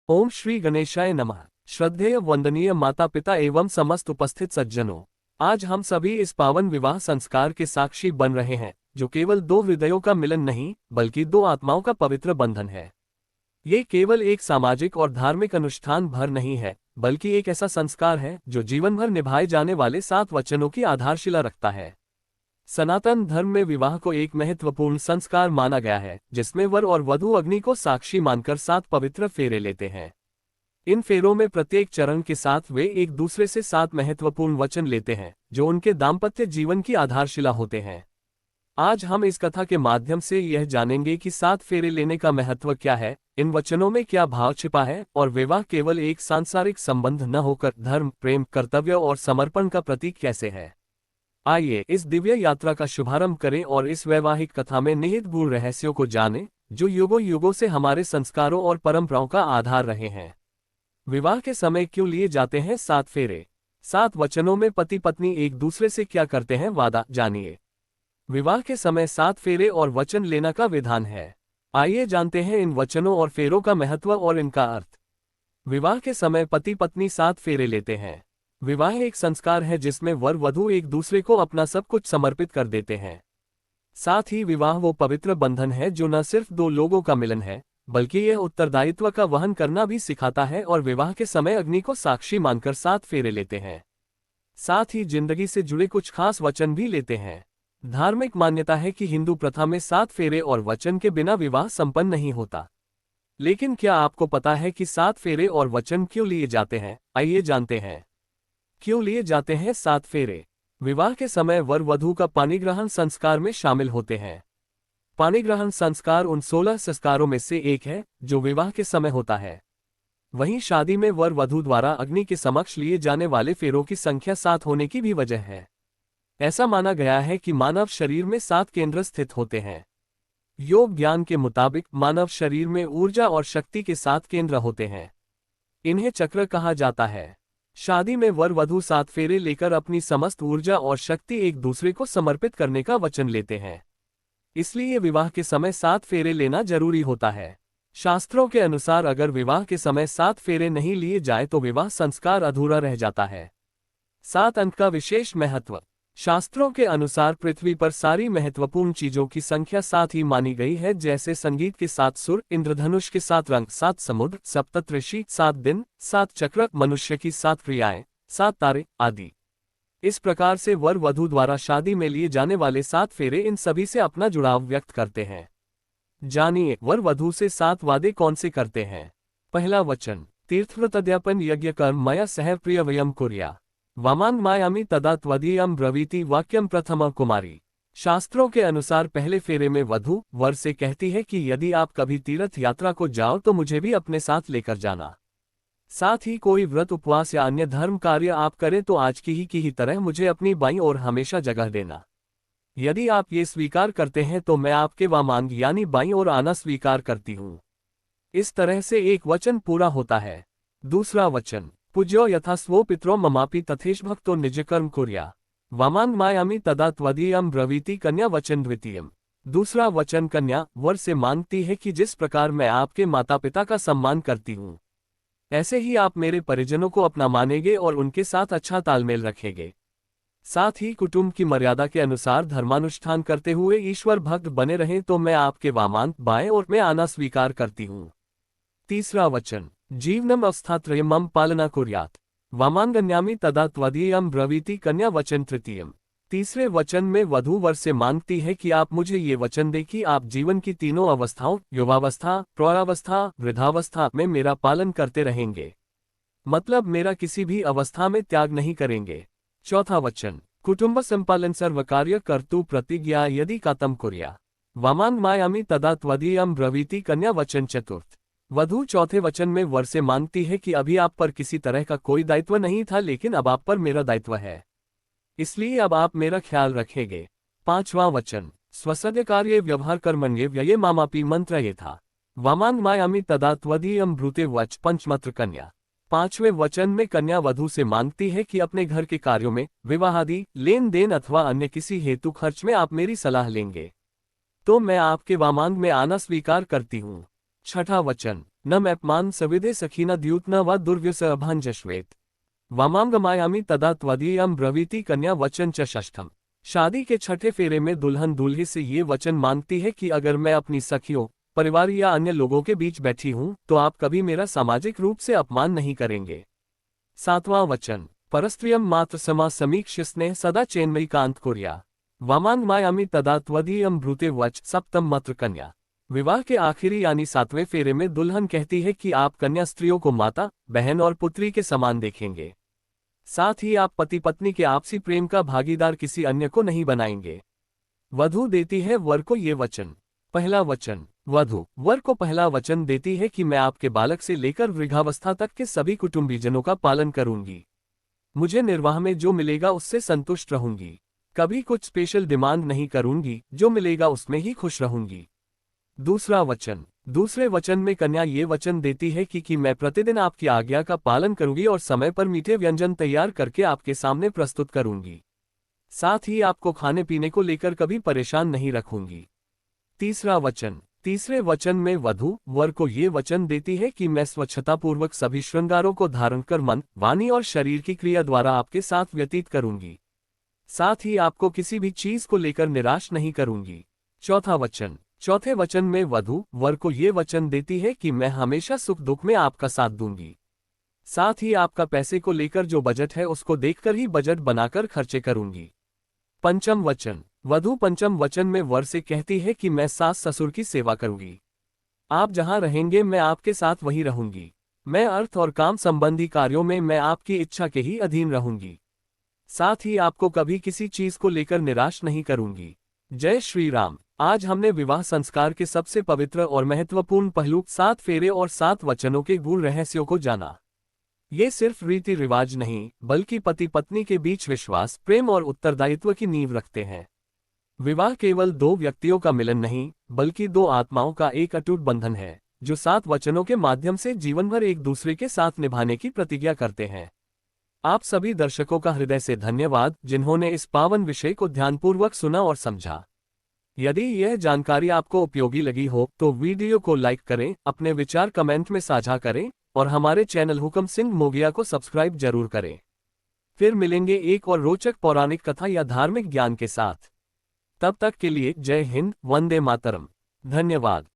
ओम श्री गणेशाय नमः। श्रद्धेय वंदनीय माता पिता एवं समस्त उपस्थित सज्जनों, आज हम सभी इस पावन विवाह संस्कार के साक्षी बन रहे हैं, जो केवल दो हृदयों का मिलन नहीं बल्कि दो आत्माओं का पवित्र बंधन है। ये केवल एक सामाजिक और धार्मिक अनुष्ठान भर नहीं है, बल्कि एक ऐसा संस्कार है जो जीवन भर निभाए जाने वाले 7 वचनों की आधारशिला रखता है। सनातन धर्म में विवाह को एक महत्वपूर्ण संस्कार माना गया है, जिसमें वर और वधू अग्नि को साक्षी मानकर 7 पवित्र फेरे लेते हैं। इन फेरों में प्रत्येक चरण के साथ वे एक दूसरे से 7 महत्वपूर्ण वचन लेते हैं, जो उनके दाम्पत्य जीवन की आधारशिला होते हैं। आज हम इस कथा के माध्यम से यह जानेंगे कि 7 फेरे लेने का महत्व क्या है, इन वचनों में क्या भाव छिपा है, और विवाह केवल एक सांसारिक संबंध न होकर धर्म, प्रेम, कर्तव्य और समर्पण का प्रतीक कैसे है। आइए इस दिव्य यात्रा का शुभारंभ करें और इस वैवाहिक कथा में निहित गूढ़ रहस्यों को जानें, जो युगों युगों से हमारे संस्कारों और परंपराओं का आधार रहे हैं। विवाह के समय क्यों लिए जाते हैं 7 फेरे? 7 वचनों में पति पत्नी एक दूसरे से क्या करते हैं वादा, जानिए। विवाह के समय 7 फेरे और वचन लेना का विधान है। आइए जानते हैं इन वचनों और फेरों का महत्व और इनका अर्थ। विवाह के समय पति पत्नी 7 फेरे लेते हैं। विवाह एक संस्कार है जिसमें वर वधू एक दूसरे को अपना सब कुछ समर्पित कर देते हैं। साथ ही विवाह वो पवित्र बंधन है जो न सिर्फ दो लोगों का मिलन है, बल्कि यह उत्तरदायित्व का वहन करना भी सिखाता है, और विवाह के समय अग्नि को साक्षी मानकर 7 फेरे लेते हैं। साथ ही जिंदगी से जुड़े कुछ खास वचन भी लेते हैं। धार्मिक मान्यता है कि हिंदू प्रथा में 7 फेरे और वचन के बिना विवाह संपन्न नहीं होता। लेकिन क्या आपको पता है कि 7 फेरे और वचन क्यों लिए जाते हैं? आइए जानते हैं। क्यों लिए जाते हैं 7 फेरे? विवाह के समय वर वधू का पाणिग्रहण संस्कार में शामिल होते हैं। पाणिग्रहण संस्कार उन 16 संस्कारों में से एक है जो विवाह के समय होता है। वहीं शादी में वर वधू द्वारा अग्नि के समक्ष लिए जाने वाले फेरों की संख्या 7 होने की भी वजह है। ऐसा माना गया है कि मानव शरीर में 7 केंद्र स्थित होते हैं। योग ज्ञान के मुताबिक मानव शरीर में ऊर्जा और शक्ति के 7 केंद्र होते हैं। इन्हें चक्र कहा जाता है। शादी में वर वधू 7 फेरे लेकर अपनी समस्त ऊर्जा और शक्ति एक दूसरे को समर्पित करने का वचन लेते हैं। इसलिए विवाह के समय 7 फेरे लेना जरूरी होता है। शास्त्रों के अनुसार अगर विवाह के समय 7 फेरे नहीं लिए जाए तो विवाह संस्कार अधूरा रह जाता है। 7 अंक का विशेष महत्व। शास्त्रों के अनुसार पृथ्वी पर सारी महत्वपूर्ण चीजों की संख्या 7 ही मानी गई है, जैसे संगीत के 7 सुर, इंद्रधनुष के 7 रंग, 7 समुद्र, सप्तऋषि, 7 दिन, 7 चक्र, मनुष्य की 7 क्रियाएं, 7 तारे आदि। इस प्रकार से वर वधू द्वारा शादी में लिए जाने वाले 7 फेरे इन सभी से अपना जुड़ाव व्यक्त करते हैं। जानिए वर वधू से 7 वादे कौन से करते हैं। पहला वचन, तीर्थव्रतद्यापन यज्ञ कर्म मया सह प्रिय वयम कुर्या वामांग मायामी तदा त्वदीयम ब्रवीति वाक्यम प्रथम कुमारी। शास्त्रों के अनुसार पहले फेरे में वधू वर से कहती है कि यदि आप कभी तीर्थ यात्रा को जाओ तो मुझे भी अपने साथ लेकर जाना। साथ ही कोई व्रत, उपवास या अन्य धर्म कार्य आप करें तो आज की ही तरह मुझे अपनी बाईं ओर हमेशा जगह देना। यदि आप ये स्वीकार करते हैं तो मैं आपके वामांग यानी बाईं ओर आना स्वीकार करती हूँ। इस तरह से एक वचन पूरा होता है। दूसरा वचन, पूज्यो यथा स्वो पित्रो ममापि तथेश भक्तो निज कर्म कुर्या वामांग मायामी तदा त्वदीयम ब्रवीति कन्या वचन द्वितीयम। दूसरा वचन कन्या वर से मांगती है कि जिस प्रकार मैं आपके माता पिता का सम्मान करती हूँ, ऐसे ही आप मेरे परिजनों को अपना मानेंगे और उनके साथ अच्छा तालमेल रखेंगे। साथ ही कुटुंब की मर्यादा के अनुसार धर्मानुष्ठान करते हुए ईश्वर भक्त बने रहें तो मैं आपके वामांग बाएं ओर में आना स्वीकार करती हूँ। तीसरा वचन, जीवनम अवस्थात्रयम मम पालना कुर्यात वामांगन्यामी तदा त्वदीयम ब्रवीति कन्या वचन तृतीयम। तीसरे वचन में वधू वर से मांगती है कि आप मुझे ये वचन दें कि आप जीवन की तीनों अवस्थाओं, युवावस्था, प्रौढ़ावस्था, वृद्धावस्था में मेरा पालन करते रहेंगे, मतलब मेरा किसी भी अवस्था में त्याग नहीं करेंगे। चौथा वचन, कुटुंब संपालन सर्व कार्य कर्तु प्रतिज्ञा यदि कातम कुर्या वामांग मायामी तदा त्वदीयम ब्रवीति कन्या वचन चतुर्थ। वधू चौथे वचन में वर से मांगती है कि अभी आप पर किसी तरह का कोई दायित्व नहीं था, लेकिन अब आप पर मेरा दायित्व है, इसलिए अब आप मेरा ख्याल रखेंगे। पांचवां वचन, स्वसद्य कार्य व्यवहार कर्मण्ये व्यये मामापि मंत्र ये था वामांग मायामी तदा त्वदीयम ब्रूते वच पंचमत्र कन्या। पांचवें वचन में कन्या वधू से मांगती है कि अपने घर के कार्यों में, विवाहादि लेन देन अथवा अन्य किसी हेतु खर्च में आप मेरी सलाह लेंगे तो मैं आपके वामांग में आना स्वीकार करती हूँ। छठा वचन, न मैपमान सविदे सखीना द्यूत न व दुर्व्यस अभांजश्वेत वामांगमायामी तदा त्वदीयम ब्रवीति कन्या वचन च षष्ठम। शादी के छठे फेरे में दुल्हन दूल्हे से ये वचन मांगती है कि अगर मैं अपनी सखियों, परिवार या अन्य लोगों के बीच बैठी हूं तो आप कभी मेरा सामाजिक रूप से अपमान नहीं करेंगे। सातवां वचन, परस्त्रियम मात्र समा समीक्ष स्नेह सदा चेन्मयी कांत कुर्या वामांग मायामी तदा त्वदीयम ब्रूते वच सप्तम मत्र कन्या। विवाह के आखिरी यानी सातवें फेरे में दुल्हन कहती है कि आप कन्या स्त्रियों को माता, बहन और पुत्री के समान देखेंगे। साथ ही आप पति पत्नी के आपसी प्रेम का भागीदार किसी अन्य को नहीं बनाएंगे। वधू देती है वर को ये वचन। पहला वचन, वधू वर को पहला वचन देती है कि मैं आपके बालक से लेकर वृद्धावस्था तक के सभी कुटुंबीजनों का पालन करूंगी। मुझे निर्वाह में जो मिलेगा उससे संतुष्ट रहूंगी। कभी कुछ स्पेशल डिमांड नहीं करूंगी, जो मिलेगा उसमें ही खुश रहूंगी। दूसरा वचन, दूसरे वचन में कन्या ये वचन देती है कि मैं प्रतिदिन आपकी आज्ञा का पालन करूंगी और समय पर मीठे व्यंजन तैयार करके आपके सामने प्रस्तुत करूंगी। साथ ही आपको खाने पीने को लेकर कभी परेशान नहीं रखूंगी। तीसरा वचन, तीसरे वचन में वधू वर को ये वचन देती है कि मैं स्वच्छतापूर्वक सभी श्रृंगारों को धारण कर मन, वाणी और शरीर की क्रिया द्वारा आपके साथ व्यतीत करूंगी। साथ ही आपको किसी भी चीज को लेकर निराश नहीं करूंगी। चौथा वचन, चौथे वचन में वधू वर को ये वचन देती है कि मैं हमेशा सुख दुख में आपका साथ दूंगी। साथ ही आपका पैसे को लेकर जो बजट है उसको देखकर ही बजट बनाकर खर्चे करूंगी। पंचम वचन, वधू पंचम वचन में वर से कहती है कि मैं सास ससुर की सेवा करूंगी। आप जहां रहेंगे मैं आपके साथ वहीं रहूंगी। मैं अर्थ और काम संबंधी कार्यों में मैं आपकी इच्छा के ही अधीन रहूंगी। साथ ही आपको कभी किसी चीज को लेकर निराश नहीं करूंगी। जय श्री राम। आज हमने विवाह संस्कार के सबसे पवित्र और महत्वपूर्ण पहलू 7 फेरे और 7 वचनों के गूढ़ रहस्यों को जाना। ये सिर्फ रीति रिवाज नहीं, बल्कि पति पत्नी के बीच विश्वास, प्रेम और उत्तरदायित्व की नींव रखते हैं। विवाह केवल 2 व्यक्तियों का मिलन नहीं, बल्कि 2 आत्माओं का एक अटूट बंधन है, जो 7 वचनों के माध्यम से जीवन भर एक दूसरे के साथ निभाने की प्रतिज्ञा करते हैं। आप सभी दर्शकों का हृदय से धन्यवाद, जिन्होंने इस पावन विषय को ध्यानपूर्वक सुना और समझा। यदि यह जानकारी आपको उपयोगी लगी हो तो वीडियो को लाइक करें, अपने विचार कमेंट में साझा करें और हमारे चैनल हुकम सिंह मोगिया को सब्सक्राइब जरूर करें। फिर मिलेंगे एक और रोचक पौराणिक कथा या धार्मिक ज्ञान के साथ। तब तक के लिए जय हिंद, वंदे मातरम। धन्यवाद।